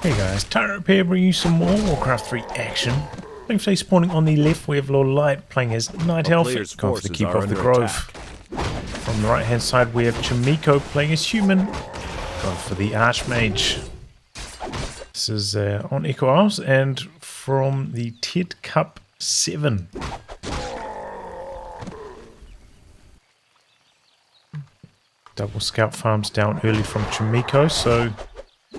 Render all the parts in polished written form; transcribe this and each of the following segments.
Hey guys, Tyro here bringing you some more Warcraft 3 action. Thankfully spawning on the left we have Lawliet playing as Night Elf, going for the keep of the Grove. From the right hand side we have Chaemiko playing as Human, going for the Archmage. This is on Echo Isles and from the Ted Cup 7. Double scout farms down early from Chaemiko, so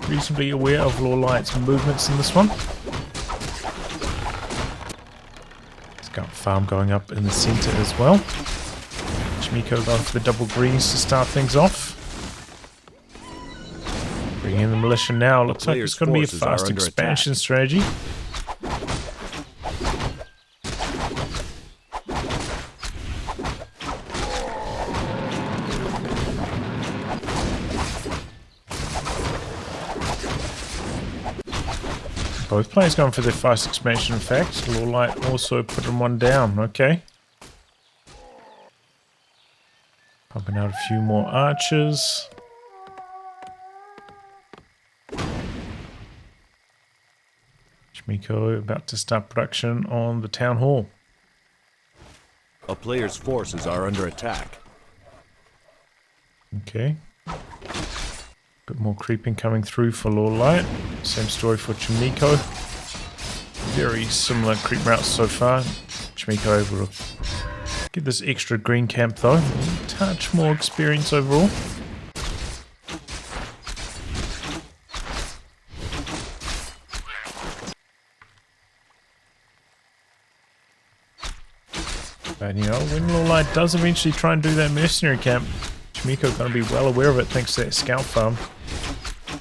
reasonably aware of Lawliet's movements in this one. Scout farm going up in the center as well. Chaemiko going for the double greens to start things off. Bringing in the militia now. Looks like it's going to be a fast expansion strategy. Both players going for their fast expansion, in fact. Lawliet also putting one down, okay. Pumping out a few more archers. Chaemiko about to start production on the town hall. A player's forces are under attack. Okay. Bit more creeping coming through for Lawliet. Same story for Chaemiko. Very similar creep routes so far. Chaemiko able to get this extra green camp though. A touch more experience overall. But you know, when Lawliet does eventually try and do that mercenary camp, Chaemiko going to be well aware of it thanks to that scout farm.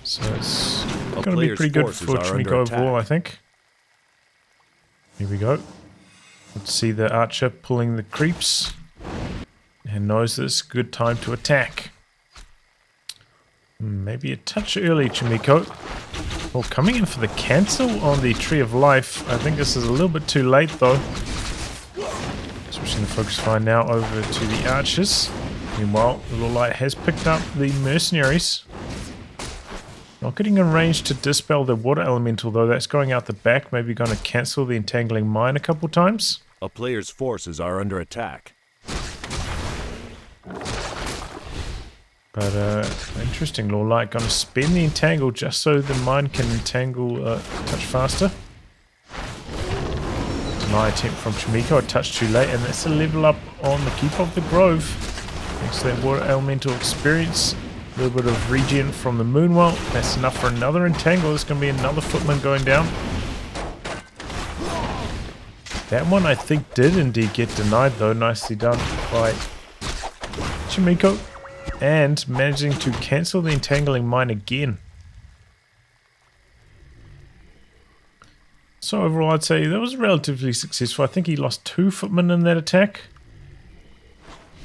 So it's going to be pretty good for Chaemiko overall, I think. Here we go. Let's see the archer pulling the creeps. And knows this good time to attack. Maybe a touch early, Chaemiko. Well, coming in for the cancel on the Tree of Life. I think this is a little bit too late though. Switching the focus fire now over to the archers. Meanwhile, Lawliet has picked up the mercenaries. Not getting in range to dispel the water elemental though, that's going out the back, maybe going to cancel the entangling mine a couple times. A player's forces are under attack. But interesting, Lawliet going to spin the entangle just so the mine can entangle a touch faster. Deny attempt from Chaemiko, a touch too late, and that's a level up on the keep of the Grove. Thanks to that water elemental experience. A little bit of regen from the Moonwell. That's enough for another entangle. There's going to be another footman going down. That one I think did indeed get denied though. Nicely done by Chaemiko. And managing to cancel the entangling mine again. So overall I'd say that was relatively successful. I think he lost 2 footmen in that attack.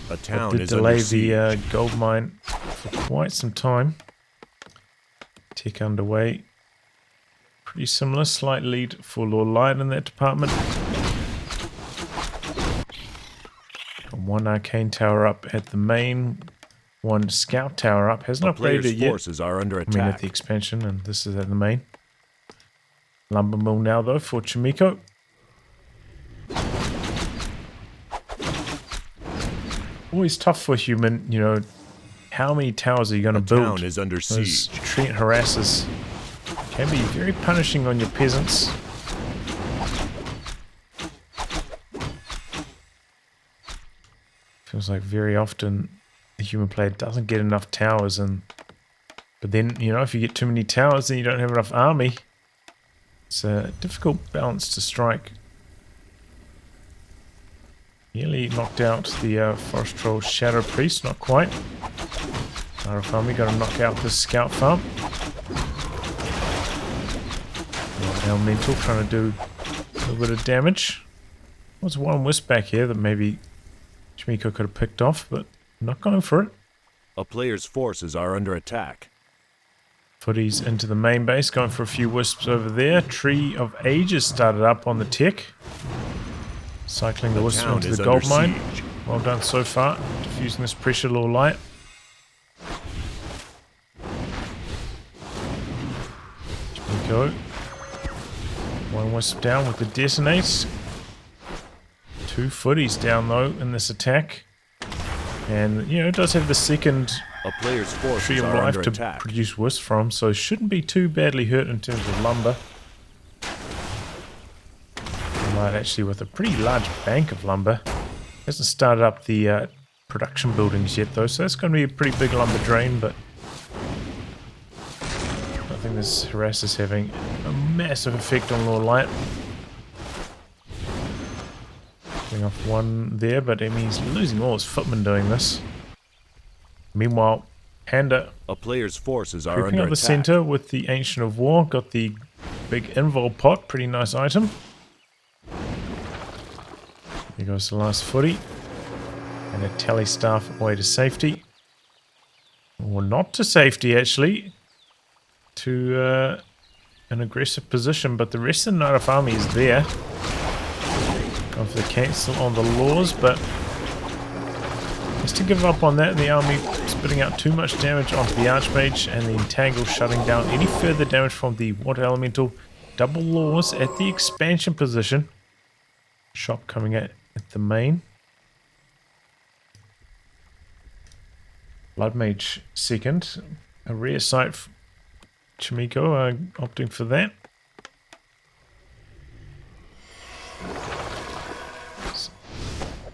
A town did is delay under siege. the gold mine for quite some time. Tech underway. Pretty similar, slight lead for Lawliet in that department. Got one arcane tower up at the main, one scout tower up. Hasn't upgraded it yet. Forces are under attack. I mean at the expansion, and this is at the main. Lumber mill now though for Chaemiko. Always tough for Human, you know, how many towers are you going to build? Town is under siege. Those treant harassers can be very punishing on your peasants. Feels like very often the Human player doesn't get enough towers, but then, you know, if you get too many towers then you don't have enough army. It's a difficult balance to strike. Nearly knocked out the Forest Troll Shadow Priest, not quite. Army got to knock out this scout farm. Elemental trying to do a little bit of damage. There's one wisp back here that maybe Chaemiko could have picked off, but not going for it. A player's forces are under attack. Footies into the main base, going for a few wisps over there. Tree of Ages started up on the tech. Cycling the wisp into the gold mine. Well done so far. Diffusing this pressure, Lawliet. Chaemiko. One wisp down with the detonate. 2 footies down though in this attack. And you know, it does have the second A player's Tree forces of are Life under to attack. produce wisp from, so shouldn't be too badly hurt in terms of lumber. Right, actually with a pretty large bank of lumber. Hasn't started up the production buildings yet though, so that's going to be a pretty big lumber drain, but I think this harass is having a massive effect on Lawliet. Getting off one there, but I mean he's losing all his footmen doing this. Meanwhile, Panda A player's forces are creeping under up the attack. center with the Ancient of War. Got the big invul pot, pretty nice item. There goes the last footy. And a tally staff away to safety. Or not to safety, actually. To an aggressive position, but the rest of the Night Army is there. Going for the cancel on the laws, but just to give up on that, the army spitting out too much damage onto the Archmage, and the Entangle shutting down any further damage from the Water Elemental. Double laws at the expansion position. Shop coming at the main. Bloodmage second. A rare sight for Chaemiko, opting for that.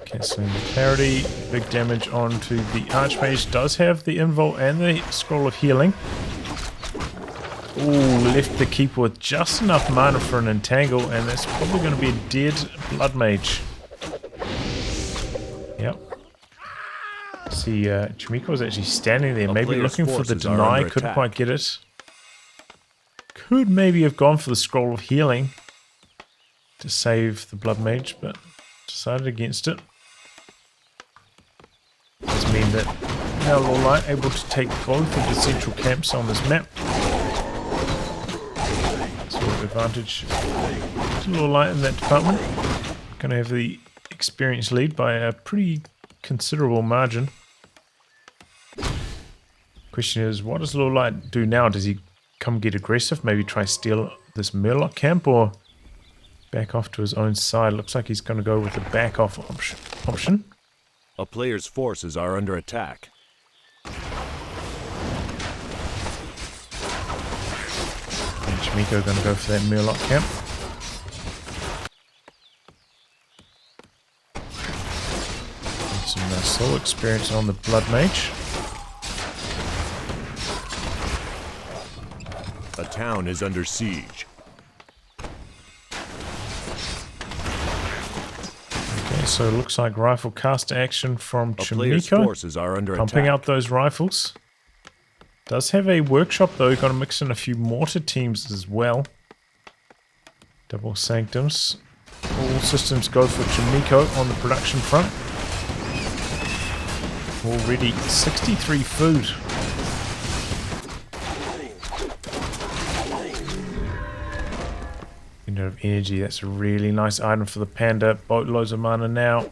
Cancelling the clarity. Big damage onto the Archmage. Does have the invul and the Scroll of Healing. Ooh, left the Keeper with just enough mana for an Entangle, and that's probably going to be a dead Bloodmage. Yep. See, Chaemiko was actually standing there, maybe looking for the deny, couldn't quite get it. Could maybe have gone for the Scroll of Healing to save the Bloodmage, but decided against it. Does mean that now Lawliet able to take both of the central camps on this map. Sort of advantage to Lawliet in that department. Going to have the experience lead by a pretty considerable margin. Question is, what does Lawliet do now? Does he come get aggressive? Maybe try steal this Murloc camp, or back off to his own side? Looks like he's going to go with the back off option. A player's forces are under attack. And Chaemiko going to go for that Murloc camp. And some soul experience on the Blood Mage. A town is under siege. Okay, so it looks like rifle cast action from A player's Chaemiko. forces are under Pumping attack. out those rifles. Does have a workshop though, got to mix in a few mortar teams as well. Double sanctums. All systems go for Chaemiko on the production front. Already 63 food. Unit of energy, that's a really nice item for the Panda. Boatloads of mana now.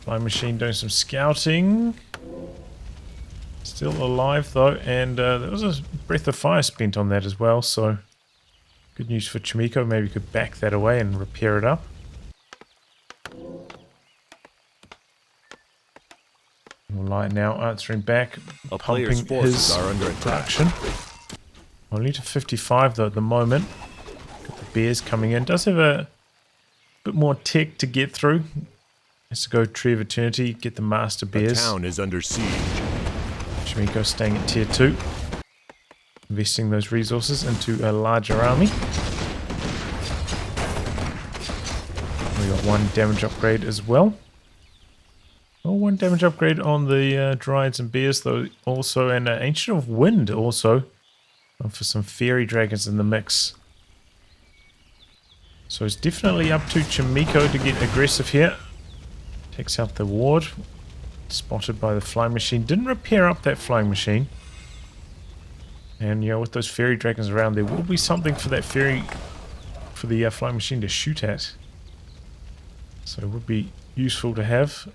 Flying machine doing some scouting. Still alive though, and there was a breath of fire spent on that as well, so good news for Chaemiko. Maybe you could back that away and repair it up. Lawliet now answering back, A player's pumping forces his are under attack. production. Only to 55 though at the moment. Got the bears coming in. Does have a bit more tech to get through. Has to go Tree of Eternity, get the Master A Bears. town is under siege. Chaemiko staying at tier 2. Investing those resources into a larger army. We got one damage upgrade as well. Oh, one damage upgrade on the Dryads and Bears though also, and Ancient of Wind also. For some Fairy Dragons in the mix. So it's definitely up to Chaemiko to get aggressive here. Takes out the ward. Spotted by the flying machine. Didn't repair up that flying machine. And you know, with those Fairy Dragons around, there will be something for that fairy, for the flying machine to shoot at. So it would be useful to have.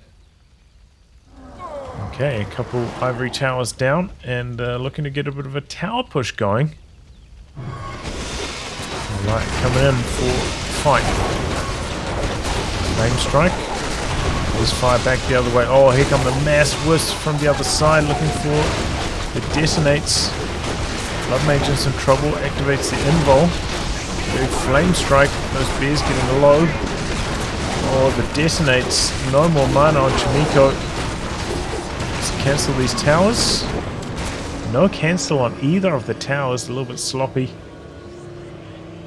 Okay, a couple ivory towers down and looking to get a bit of a tower push going. Alright, coming in for fight. Flame strike. Let's fire back the other way. Oh, here come the mass wisp from the other side looking for the detonates. Blood Mage in some trouble, activates the invul. Big flame strike, those bears getting low. Oh, the detonates. No more mana on Chaemiko. Let's cancel these towers. No cancel on either of the towers, a little bit sloppy.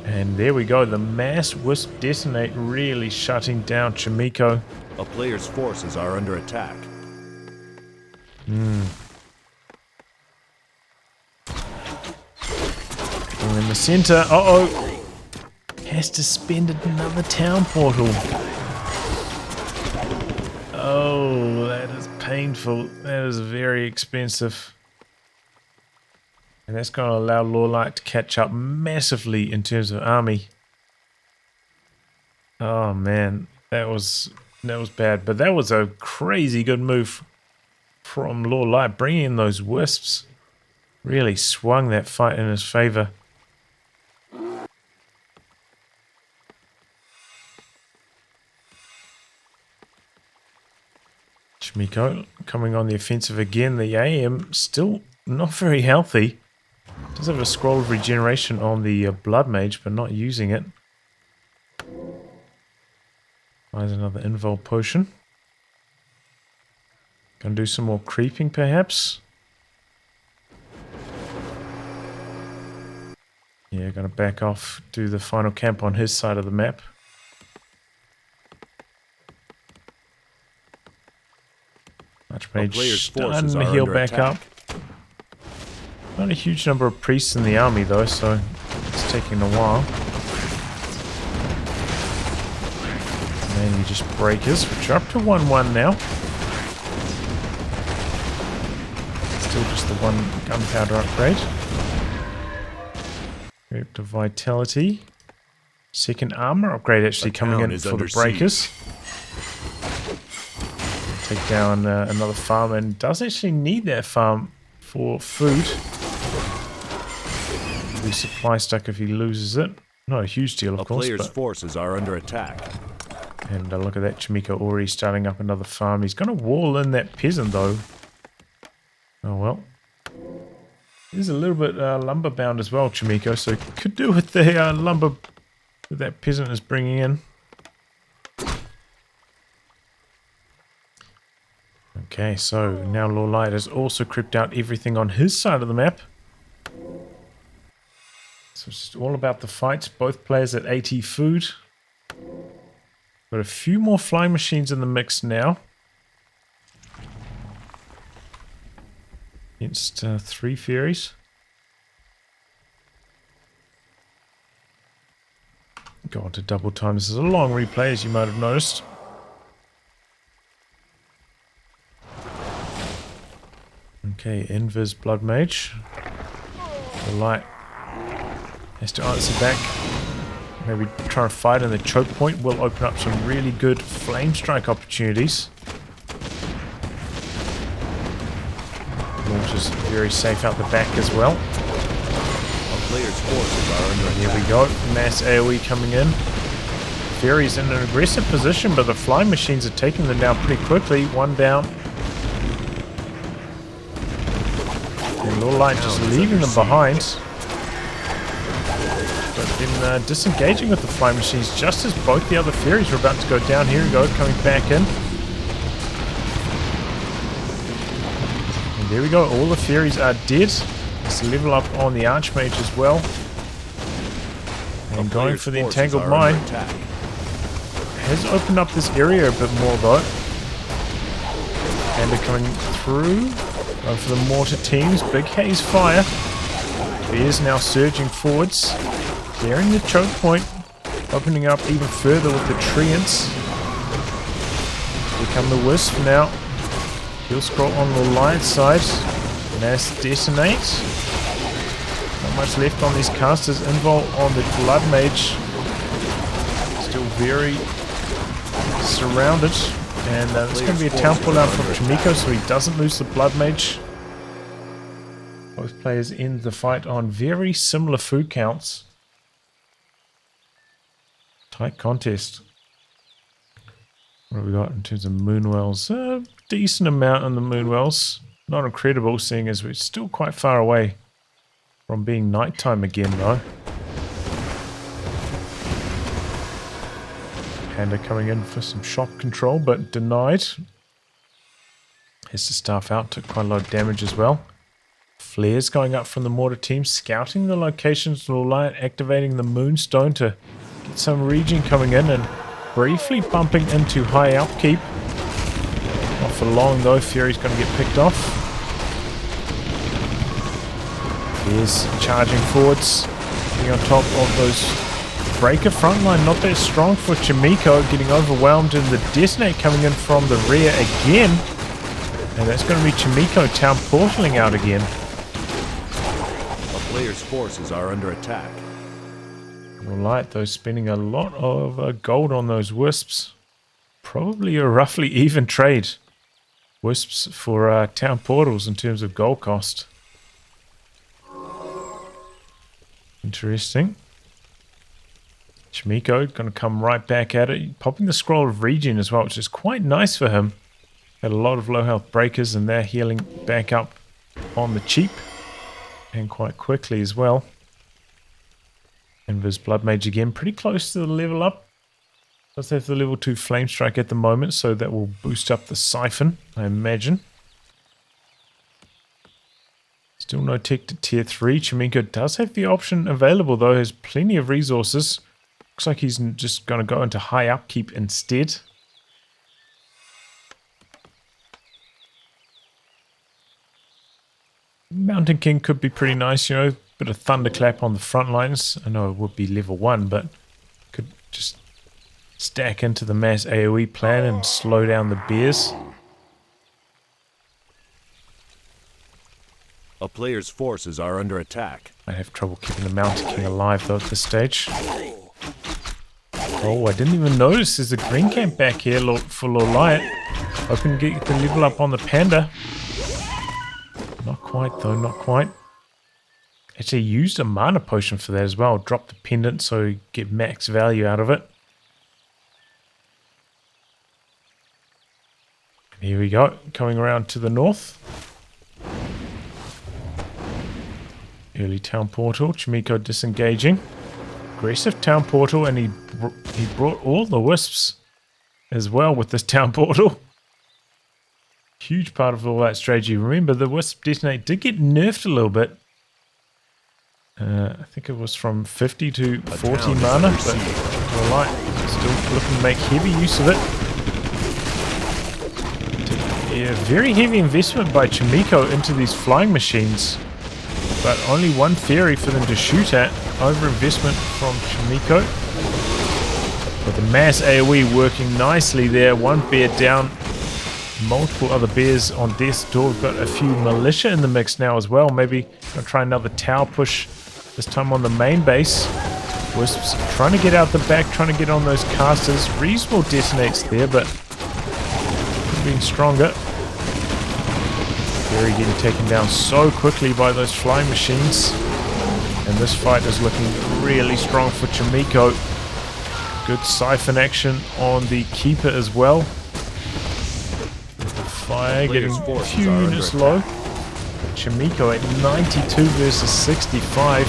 And there we go, the mass wisp detonate really shutting down Chaemiko. A player's forces are under attack. In the center. Uh-oh. Has to spend another town portal. Oh, that is painful. That is very expensive. And that's going to allow Lawliet to catch up massively in terms of army. Oh man, that was bad. But that was a crazy good move from Lawliet. Bringing in those wisps really swung that fight in his favor. Chaemiko coming on the offensive again. The AM still not very healthy. Does have a scroll of regeneration on the Blood Mage, but not using it. Finds another invul potion. Gonna do some more creeping, perhaps. Yeah, gonna back off, do the final camp on his side of the map. Archmage starting to heal back up. Not a huge number of priests in the army though, so it's taking a while. Mainly just breakers, which are up to 1-1 now. Still just the one gunpowder upgrade. Up to vitality. Second armor upgrade actually coming in for the breakers. Take down another farm, and does actually need that farm for food. Be supply stuck if he loses it. Not a huge deal, of course. A player's forces are under attack. And look at that, Chaemiko already starting up another farm. He's going to wall in that peasant though. Oh well. He's a little bit lumber bound as well, Chaemiko, so could do with the lumber that peasant is bringing in. Okay, so now Lawliet has also creeped out everything on his side of the map. So it's all about the fights. Both players at 80 food. Got a few more flying machines in the mix now. Against 3 fairies. Go on to double time. This is a long replay, as you might have noticed. Okay, Invis Blood Mage. The light has to answer back. Maybe try and fight in the choke point will open up some really good flame strike opportunities. Launch is very safe out the back as well. Our players' forces are under attack. Here we go. Mass AoE coming in. Fairy's in an aggressive position, but the flying machines are taking them down pretty quickly. One down. And Lawliet just leaving them behind. But then disengaging with the flying machines just as both the other fairies were about to go down. Here we go, coming back in. And there we go, all the fairies are dead. Let's level up on the Archmage as well. And going for the Entangled Mine. Has opened up this area a bit more though. And they're coming through. Going for the mortar teams. Big haze fire. Bears now surging forwards. Clearing the choke point. Opening up even further with the treants. Here come the Wisp now. He'll scroll on the Lawliet side. Mass detonate. Not much left on these casters. Invul on the Blood Mage. Still very surrounded. And it's going to be a town pull out from Chaemiko, so he doesn't lose the Blood Mage. Both players end the fight on very similar food counts. Tight contest. What have we got in terms of Moonwells? A decent amount on the Moonwells. Not incredible, seeing as we're still quite far away from being nighttime again, though. Panda coming in for some shop control, but denied. Has to staff out, took quite a lot of damage as well. Flares going up from the mortar team, scouting the locations of Lawliet, activating the Moonstone to get some regen coming in and briefly bumping into high upkeep. Not for long though, Fury's going to get picked off. Here's charging forwards, getting on top of those breaker frontline, not that strong for Chaemiko, getting overwhelmed, and the detonate coming in from the rear again. And that's going to be Chaemiko town portaling out again. A player's forces are under attack. Lawliet though spending a lot of gold on those wisps. Probably a roughly even trade. Wisps for town portals in terms of gold cost. Interesting. Chaemiko going to come right back at it, popping the scroll of regen as well, which is quite nice for him. Had a lot of low health breakers and they're healing back up on the cheap and quite quickly as well. Invis Blood Mage again, pretty close to the level up. Does have the level 2 Flame Strike at the moment, so that will boost up the Siphon, I imagine. Still no tech to tier 3. Chaemiko does have the option available though, has plenty of resources. Looks like he's just going to go into high upkeep instead. Mountain King could be pretty nice, you know. Bit of thunderclap on the front lines. I know it would be level 1, but could just stack into the mass AoE plan and slow down the bears. A player's forces are under attack. I'd have trouble keeping the Mountain King alive though at this stage. Oh, I didn't even notice there's a green camp back here for Lawliet. Hoping to get the level up on the Panda. Not quite though, not quite. Actually used a mana potion for that as well. Drop the pendant so you get max value out of it. And here we go, coming around to the north. Early town portal, Chaemiko disengaging. Aggressive town portal, and he brought all the wisps as well with this town portal. Huge part of all that strategy. Remember, the wisp detonate did get nerfed a little bit. I think it was from 50 to 40 mana, but Lawliet still looking to make heavy use of it. Yeah, very heavy investment by Chaemiko into these flying machines, but only one theory for them to shoot at. Over investment from Chaemiko. But the mass AoE working nicely there. One bear down. Multiple other bears on death's door. We've got a few militia in the mix now as well. Maybe gonna try another tower push, this time on the main base. Wisps trying to get out the back, trying to get on those casters. Reasonable detonates there, but being stronger. Barry getting taken down so quickly by those flying machines. And this fight is looking really strong for Chaemiko. Good siphon action on the keeper as well. Fire getting a few units low. Chaemiko at 92 versus 65.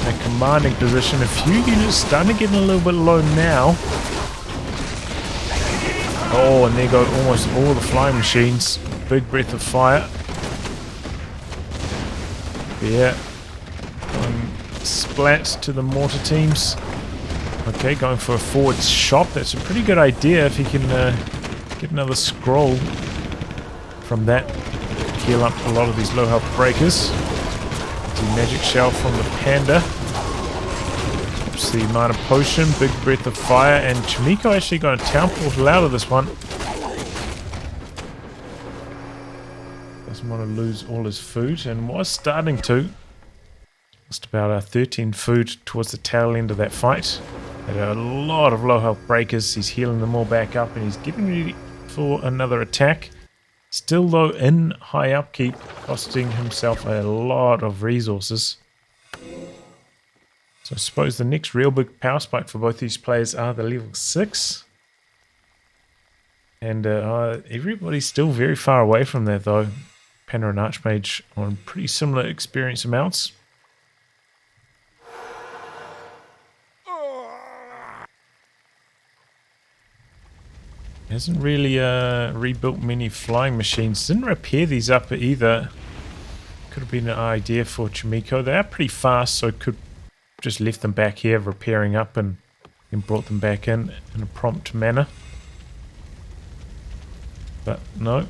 In a commanding position. A few units starting to get a little bit low now. Oh, and there go almost all the flying machines. Big breath of fire. Yeah. Splats to the mortar teams. Okay, going for a forward shot. That's a pretty good idea if he can get another scroll from that. Heal up a lot of these low health breakers. The magic shell from the Panda. Oops, the mana potion. Big breath of fire. And Chaemiko actually got a town portal out of this one. Doesn't want to lose all his food, and was starting to. Just about 13 food towards the tail end of that fight. Had a lot of low health breakers. He's healing them all back up and he's getting ready for another attack. Still though in high upkeep, costing himself a lot of resources. So I suppose the next real big power spike for both these players are the level 6. And everybody's still very far away from that though. Panda and Archmage on pretty similar experience amounts. Hasn't really rebuilt many flying machines. Didn't repair these up either. Could have been an idea for Chaemiko. They are pretty fast, so could just left them back here repairing up and then brought them back in a prompt manner. But no,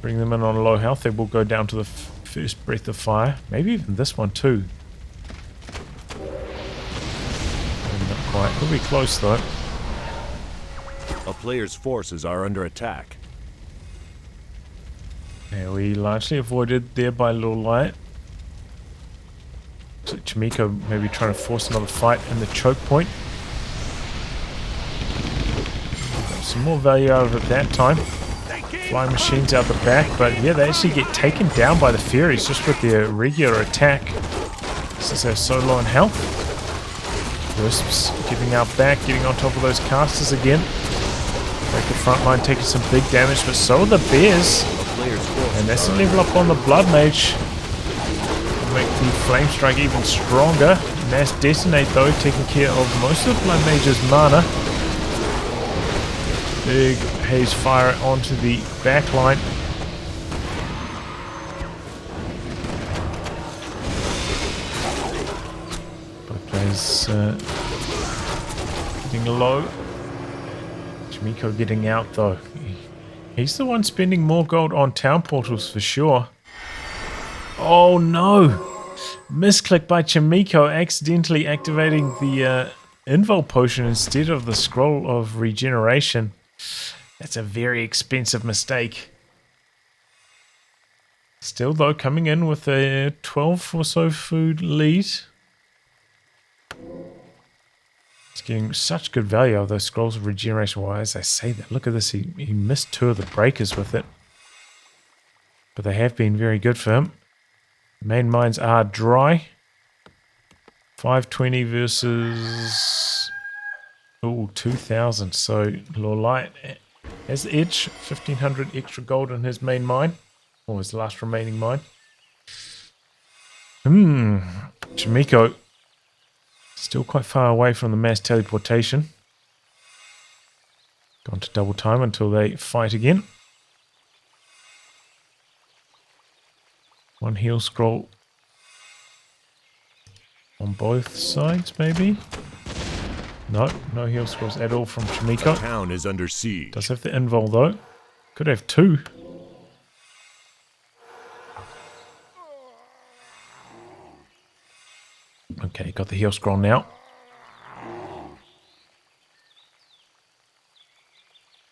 bring them in on low health. They will go down to the first breath of fire. Maybe even this one too. Not quite. Could be close though. A player's forces are under attack. Yeah, we largely avoided there by Lawliet. So Chaemiko maybe trying to force another fight in the choke point. Got some more value out of it that time. Flying machines out the back, but yeah, they actually get taken down by the Furies just with their regular attack since they're so low in health. Wisps giving out back, getting on top of those casters again. Break the front line, taking some big damage, but so are the bears. And that's a level up on the Blood Mage. Make the Flame Strike even stronger. Mass Detonate though, taking care of most of the Blood Mage's mana. Big haze fire onto the back line. Both players getting low. Chaemiko getting out though. He's the one spending more gold on town portals for sure. Oh no! Misclick by Chaemiko, accidentally activating the Invul Potion instead of the Scroll of Regeneration. That's a very expensive mistake. Still though, coming in with a 12 or so food lead. It's getting such good value of those Scrolls of Regeneration. Well, as I say that, look at this, he missed 2 of the breakers with it. But they have been very good for him. Main mines are dry. 520 versus 2,000. So Lawliet has the edge. 1,500 extra gold in his main mine, or his last remaining mine. Chaemiko still quite far away from the mass teleportation. Gone to double time until they fight again. One heal scroll on both sides, maybe? No heal scrolls at all from Chaemiko. The town is under siege. Does have the invul though. Could have 2. Okay, got the heal scroll now.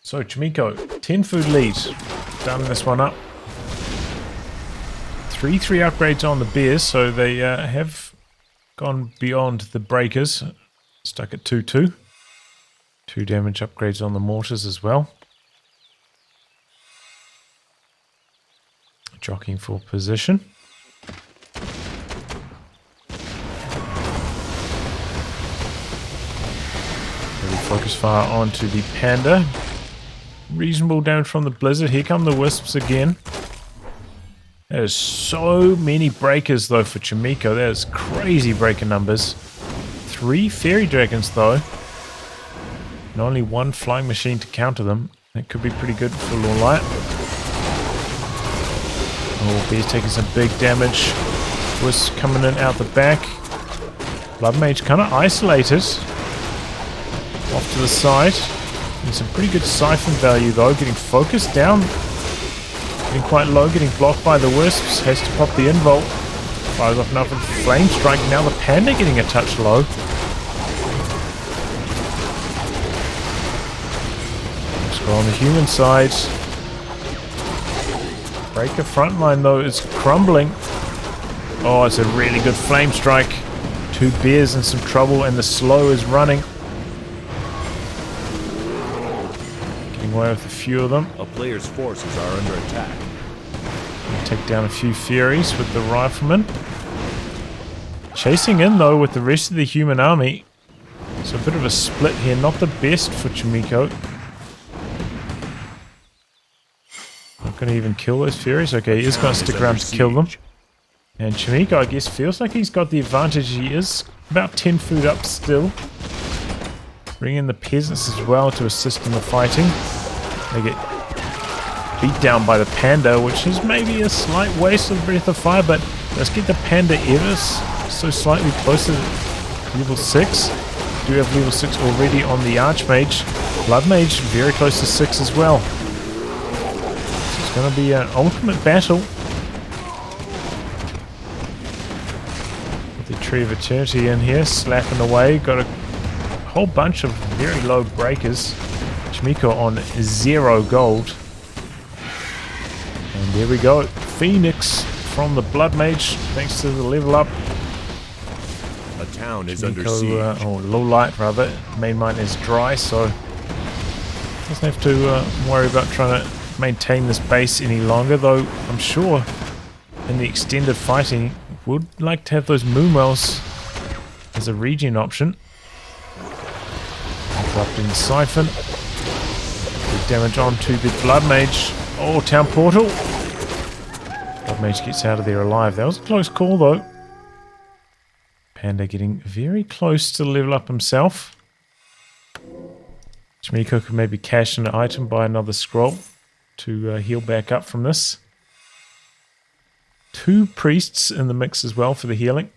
So Chaemiko, 10 food lead. Done this one up. 3 upgrades on the bears, so they have gone beyond the breakers. Stuck at 2-2. 2 damage upgrades on the mortars as well. Jockeying for position. Really focus fire onto the Panda. Reasonable damage from the Blizzard. Here come the Wisps again. There's so many breakers though for Chaemiko. There's crazy breaker numbers. 3 fairy dragons though. And only 1 flying machine to counter them. That could be pretty good for Lawliet. Oh, Bear's taking some big damage. Wisp coming in out the back. Blood Mage kind of isolated. Off to the side. And some pretty good siphon value though. Getting focused down. Getting quite low, getting blocked by the Wisps. Has to pop the invul. Fires off enough of the Flame Strike. Now the Panda getting a touch low. Scroll on the human side. Breaker frontline though is crumbling. Oh, it's a really good Flame Strike. 2 bears in some trouble and the slow is running. away with a few of them. A player's forces are under attack. Take down a few Furies with the riflemen. Chasing in though with the rest of the human army. So a bit of a split here. Not the best for Chaemiko. Not going to even kill those Furies. Okay, he is going to stick around to kill them. And Chaemiko, I guess, feels like he's got the advantage. He is about 10 food up still. Bring in the peasants as well to assist in the fighting. They get beat down by the panda, which is maybe a slight waste of Breath of Fire, but let's get the panda ever so slightly closer to level 6. Do have level 6 already on the Archmage. Blood Mage very close to 6 as well. So it's going to be an ultimate battle. With the Tree of Eternity in here, slapping away. Got a whole bunch of very low breakers. Chaemiko on 0 gold. And there we go. Phoenix from the Blood Mage, thanks to the level up. A town is under Chaemiko, siege. or Lawliet rather. Main mine is dry, so doesn't have to worry about trying to maintain this base any longer. Though I'm sure in the extended fighting would like to have those Moonwells as a regen option. Interrupting the Siphon. Big damage onto the Blood Mage. Oh, Town Portal. Blood Mage gets out of there alive. That was a close call though. Panda getting very close to level up himself. Chaemiko could maybe cash an item, buy another scroll to heal back up from this. 2 priests in the mix as well for the healing.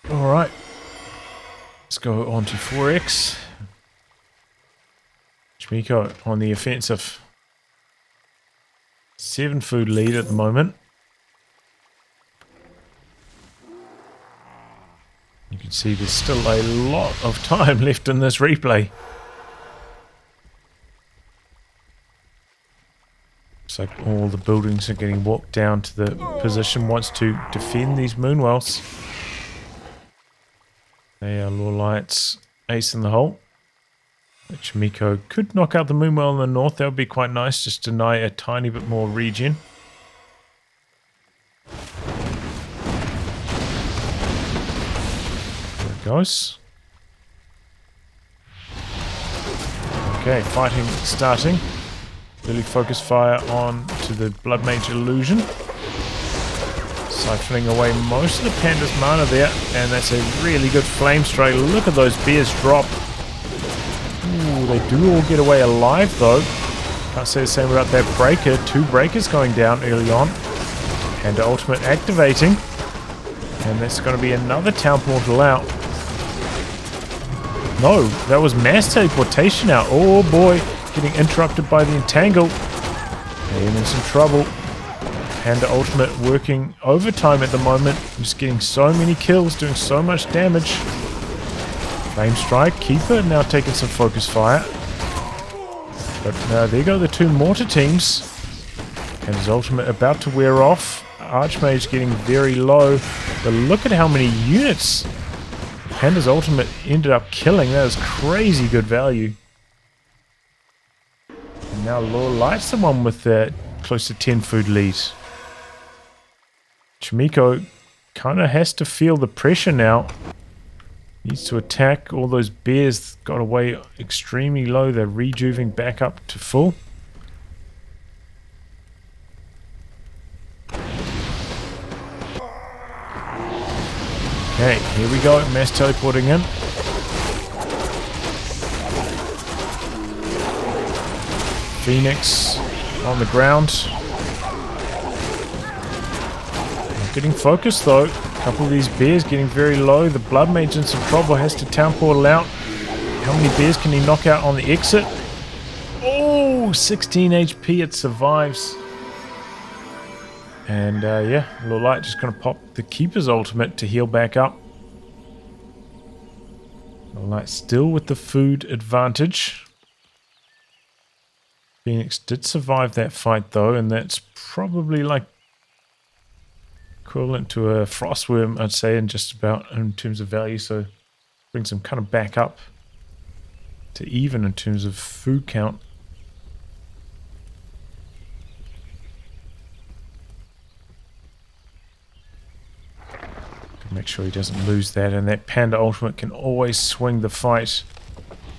Alright. Let's go on to 4X. Chaemiko on the offensive. 7 food lead at the moment. You can see there's still a lot of time left in this replay. Looks like all the buildings are getting walked down to the position wants to defend these Moonwells. They are Lawliet's ace in the hole. Chaemiko could knock out the Moonwell in the north. That would be quite nice. Just deny a tiny bit more regen. There it goes. Okay, fighting starting. Really focus fire on to the Blood Mage illusion. Siphoning away most of the Panda's mana there, and that's a really good flame strike. Look at those bears drop. Ooh, they do all get away alive though. Can't say the same about that breaker. 2 breakers going down early on. Panda ultimate activating. And that's going to be another town portal out. No, that was mass teleportation out. Oh boy, getting interrupted by the entangle. And in some trouble. Panda ultimate working overtime at the moment. Just getting so many kills, doing so much damage. Flame Strike, Keeper now taking some focus fire. But there go the 2 mortar teams. And his ultimate about to wear off. Archmage getting very low. But look at how many units Panda's ultimate ended up killing. That is crazy good value. And now Lawliet's the one with the close to 10 food lead. Chaemiko kind of has to feel the pressure now. Needs to attack. All those bears got away extremely low. They're rejuving back up to full. Okay, here we go. Mass teleporting in. Phoenix on the ground. Not getting focused though. A couple of these bears getting very low. The Blood Mage in some trouble. Has to town portal out. How many bears can he knock out on the exit? Oh, 16 HP. It survives. And yeah, Lawliet just going to pop the Keeper's ultimate to heal back up. Lawliet still with the food advantage. Phoenix did survive that fight though, and that's probably like Equivalent to a frostworm, I'd say, in just about in terms of value. So brings them kind of back up to even in terms of food count. Make sure he doesn't lose that, and that Panda Ultimate can always swing the fight.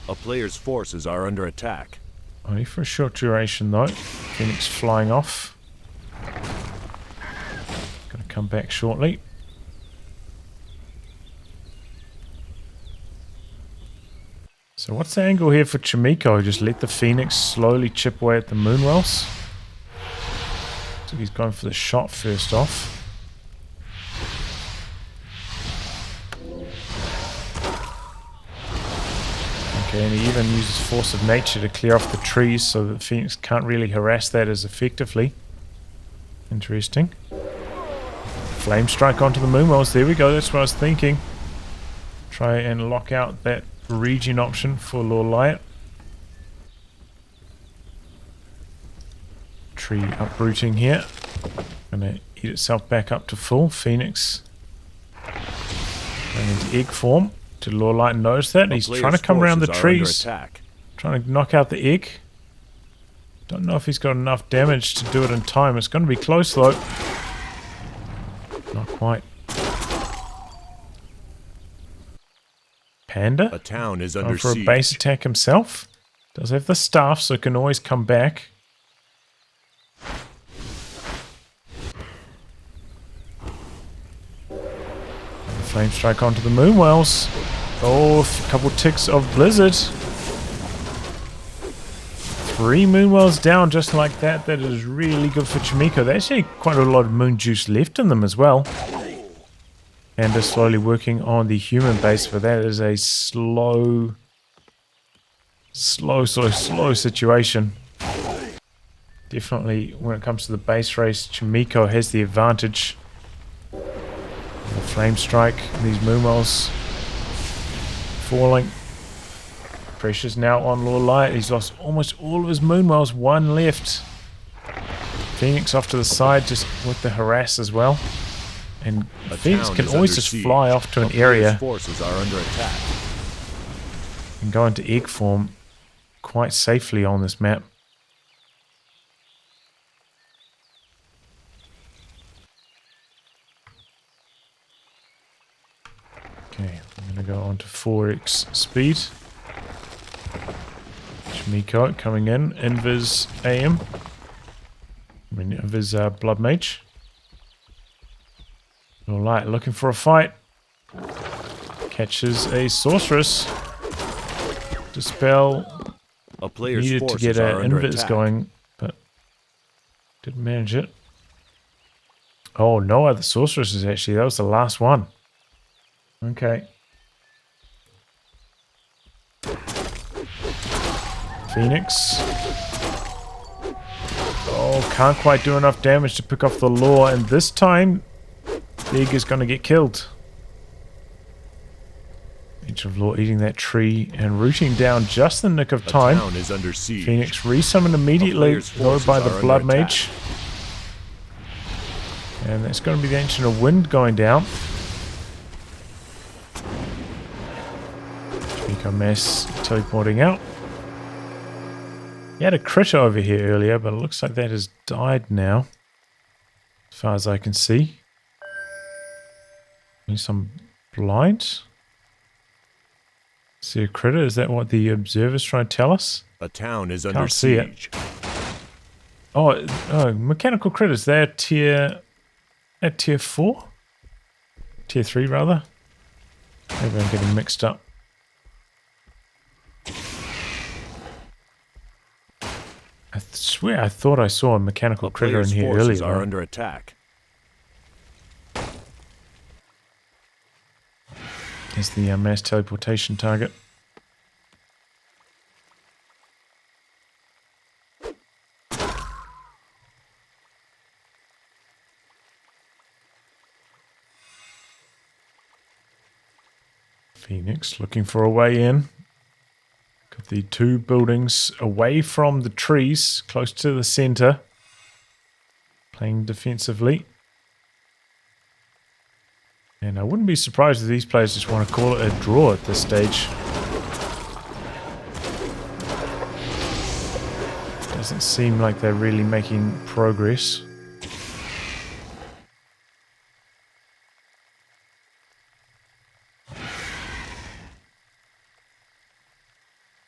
A player's forces are under attack. Only for a short duration though. Phoenix flying off. Gonna come back shortly. So what's the angle here for Chaemiko? Just let the Phoenix slowly chip away at the Moonwells. So he's going for the shot first off. Okay, and he even uses Force of Nature to clear off the trees so that Phoenix can't really harass that as effectively. Interesting. Flame Strike onto the Moonwells. There we go, that's what I was thinking. Try and lock out that regen option for Lawliet. Tree uprooting here. Gonna eat itself back up to full. Phoenix going into egg form. Did Lawliet notice that? He's trying to come around the trees. Trying to knock out the egg. Don't know if he's got enough damage to do it in time. It's going to be close though. Not quite. Panda? A town is under for siege. A base attack himself. Does have the staff, so can always come back. Flame Strike onto the Moonwells. Oh, a couple ticks of Blizzard. 3 Moonwells down just like that. That is really good for Chaemiko. There's actually quite a lot of Moon Juice left in them as well. And they're slowly working on the human base, but that is a slow situation. Definitely, when it comes to the base race, Chaemiko has the advantage. The Flame Strike, these Moonwells falling. Pressure's now on Lawliet. He's lost almost all of his Moonwells. 1 left. Phoenix off to the side, just with the harass as well. And Phoenix can always just fly off to an area forces are under attack. and go into egg form quite safely on this map. Okay, I'm going to go on to 4x speed. Chaemiko coming in. Invis AM. Invis Blood Mage. Alright, looking for a fight. Catches a Sorceress. Dispel. A player's Needed to forces get are an under Invis attack. going, but didn't manage it. Oh, no other Sorceresses actually. That was the last one. Okay. Phoenix. Oh, can't quite do enough damage to pick off the Law, and this time Big is going to get killed. Edge of Law eating that tree and rooting down just in the nick of time. Town is under siege. Phoenix resummoned immediately, though, by the Blood Mage. And that's going to be the Ancient of Wind going down. Chaemiko Mass teleporting out. He had a crit over here earlier, but it looks like that has died now. As far as I can see. Maybe some blind. See a critter? Is that what the observer's trying to tell us? A town is under Can't see siege. it. Oh, mechanical critters. They're tier 4? Tier 3 rather. Maybe I'm getting mixed up. I swear I thought I saw a mechanical critter in here forces earlier. are under attack. Is the mass teleportation target. Phoenix looking for a way in. Got the 2 buildings away from the trees, close to the center. Playing defensively. And I wouldn't be surprised if these players just want to call it a draw at this stage. Doesn't seem like they're really making progress.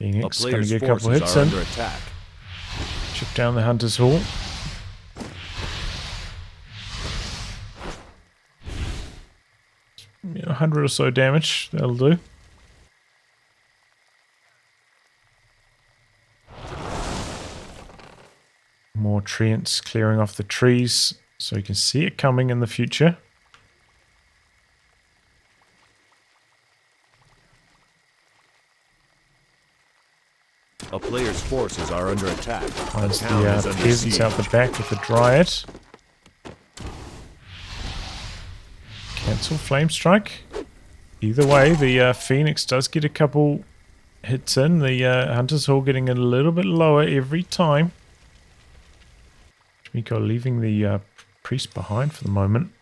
Phoenix going to get a couple hits in. Chip down the Hunter's Hall. Yeah, 100 or so damage, that'll do. More treants clearing off the trees so you can see it coming in the future. A player's forces are under attack. Finds the peasants out the back with the Dryad. Cancel Flame Strike. Either way, the Phoenix does get a couple hits in. The Hunter's Hall getting a little bit lower every time. Chaemiko leaving the priest behind for the moment.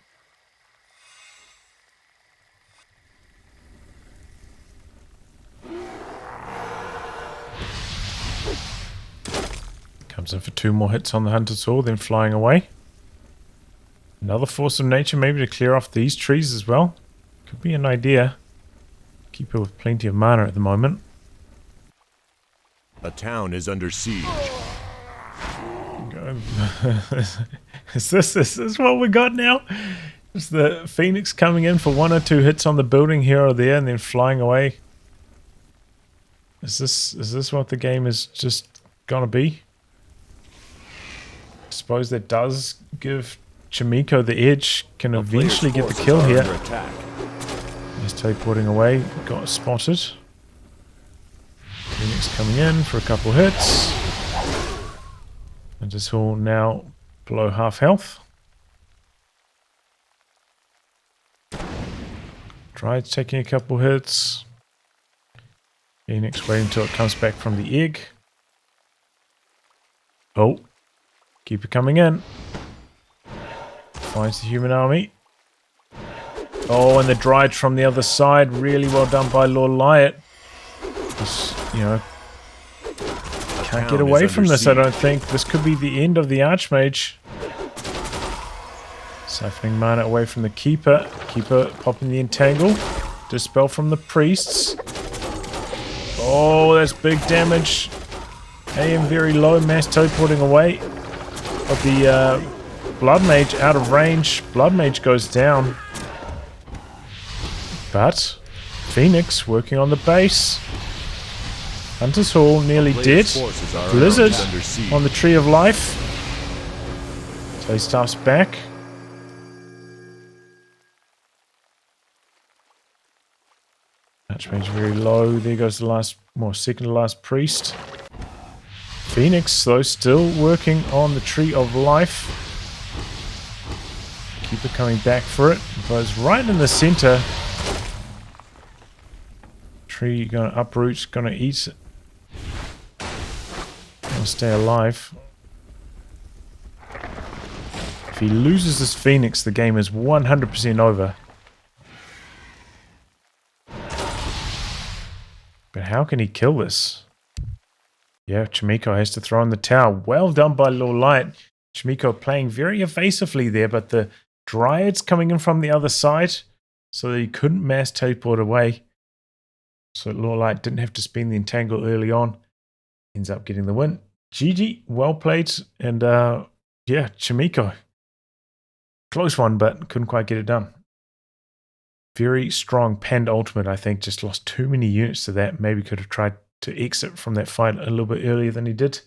Comes in for 2 more hits on the Hunter's Hall, then flying away. Another force of nature, maybe to clear off these trees as well. Could be an idea. Keep it with plenty of mana at the moment. A town is under siege. Is this what we got now? Is the Phoenix coming in for 1 or 2 hits on the building here or there and then flying away? Is this what the game is just gonna be? I suppose that does give Chaemiko the edge, can eventually get the kill here. He's teleporting away, got spotted. Phoenix coming in for a couple hits. And this all now below half health. Dryad's taking a couple hits. Phoenix waiting until it comes back from the egg. Oh, keep it coming in. Finds the human army. Oh, and the Dryad from the other side. Really well done by Lawliet. Just, you know, can't get away from this, I don't think. This could be the end of the Archmage. Siphoning mana away from the Keeper. Keeper popping the Entangle. Dispel from the Priests. Oh, that's big damage. AM very low. Mass teleporting away. But the Blood Mage out of range. Blood Mage goes down. But Phoenix working on the base. Hunter's Hall nearly dead. Blizzard on the Tree of Life. So he starts back. Archmage very low. There goes the last, second to last priest. Phoenix, though, still working on the Tree of Life. Keeper coming back for it. Goes right in the center. Tree going to uproot, going to eat it. Gonna stay alive. If he loses this Phoenix, the game is 100% over. But how can he kill this? Yeah, Chaemiko has to throw in the towel. Well done by Lawliet. Chaemiko playing very evasively there, but the Dryad's coming in from the other side, so that he couldn't mass teleport away. So Lawliet didn't have to spin the Entangle early on. Ends up getting the win. GG, well played. And yeah, Chaemiko. Close one, but couldn't quite get it done. Very strong panned ultimate, I think. Just lost too many units to that. Maybe could have tried to exit from that fight a little bit earlier than he did.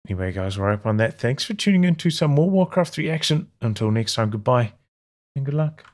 Anyway, guys, we're up on that. Thanks for tuning in to some more Warcraft 3 action. Until next time, goodbye and good luck.